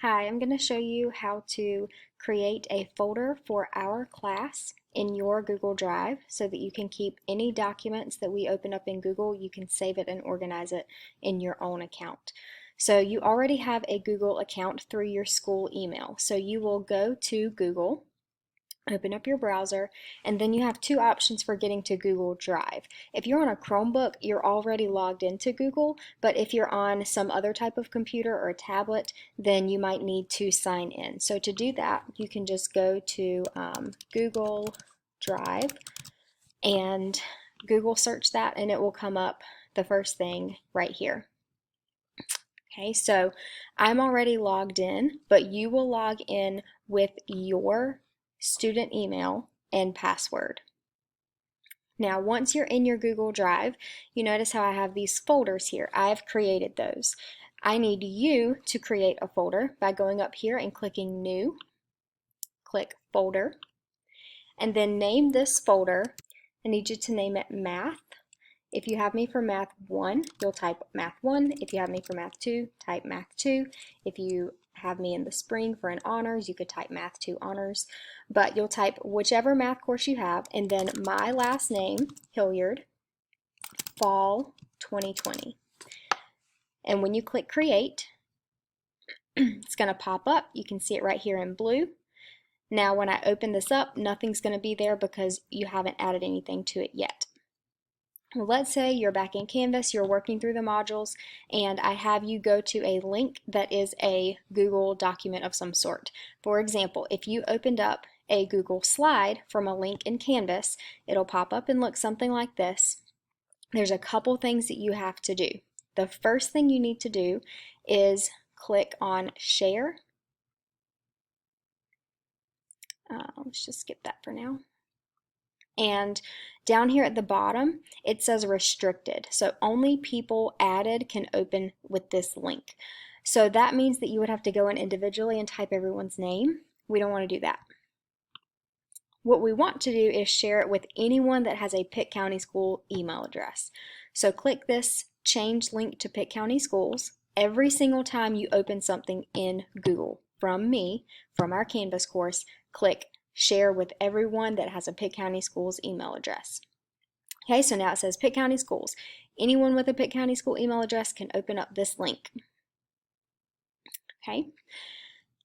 Hi, I'm going to show you how to create a folder for our class in your Google Drive so that you can keep any documents that we open up in Google, you can save it and organize it in your own account. So you already have a Google account through your school email. So you will go to Google, open up your browser, and then you have two options for getting to Google Drive. If you're on a Chromebook, you're already logged into Google, but if you're on some other type of computer or a tablet, then you might need to sign in. So to do that, you can just go to Google Drive and Google search that, and it will come up the first thing right here. Okay, so I'm already logged in, but you will log in with your student email and password. Now, once you're in your Google Drive, you notice how I have these folders here. I've created those. I need you to create a folder by going up here and clicking New, click Folder, and then name this folder. I need you to name it Math. If you have me for Math 1, you'll type Math 1. If you have me for Math 2, type Math 2. If you have me in the spring for an honors, you could type Math 2 honors. But you'll type whichever math course you have, and then my last name, Hilliard, Fall 2020. And when you click Create, it's going to pop up. You can see it right here in blue. Now when I open this up, nothing's going to be there because you haven't added anything to it yet. Well, let's say you're back in Canvas, you're working through the modules, and I have you go to a link that is a Google document of some sort. For example, if you opened up a Google slide from a link in Canvas, it'll pop up and look something like this. There's a couple things that you have to do. The first thing you need to do is click on Share. Let's just skip that for now. And down here at the bottom, it says restricted. So only people added can open with this link. So that means that you would have to go in individually and type everyone's name. We don't want to do that. What we want to do is share it with anyone that has a Pitt County School email address. So click this change link to Pitt County Schools. Every single time you open something in Google from me, from our Canvas course, click share with everyone that has a Pitt County Schools email address. Okay, so now it says Pitt County Schools. Anyone with a Pitt County School email address can open up this link. Okay,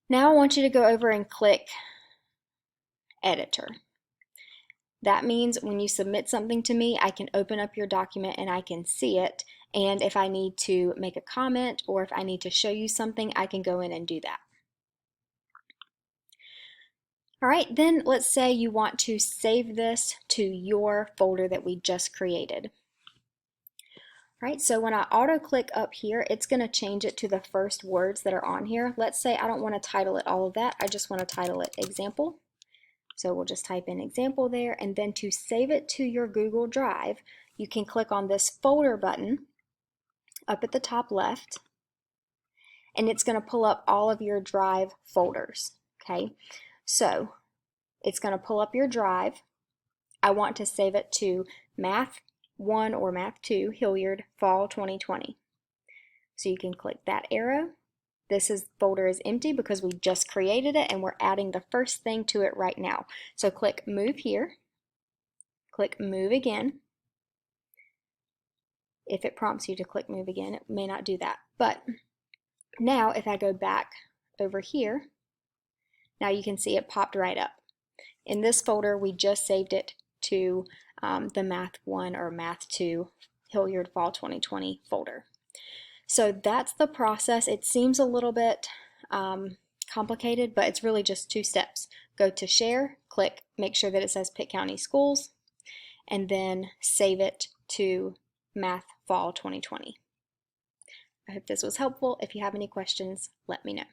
now I want you to go over and click Editor. That means when you submit something to me, I can open up your document and I can see it. And if I need to make a comment or if I need to show you something, I can go in and do that. All right, then let's say you want to save this to your folder that we just created. All right, so when I auto click up here, it's going to change it to the first words that are on here. Let's say I don't want to title it all of that. I just want to title it example. So we'll just type in example there, and then to save it to your Google Drive, you can click on this folder button up at the top left, and it's going to pull up all of your Drive folders. Okay, so it's going to pull up your Drive. I want to save it to Math 1 or Math 2, Hilliard, Fall 2020. So you can click that arrow. This folder is empty because we just created it and we're adding the first thing to it right now. So click Move here, click Move again. If it prompts you to click Move again, it may not do that. But now if I go back over here, now you can see it popped right up. In this folder, we just saved it to the Math 1 or Math 2 Hilliard Fall 2020 folder. So that's the process. It seems a little bit complicated, but it's really just two steps. Go to Share, click, make sure that it says Pitt County Schools, and then save it to Math Fall 2020. I hope this was helpful. If you have any questions, let me know.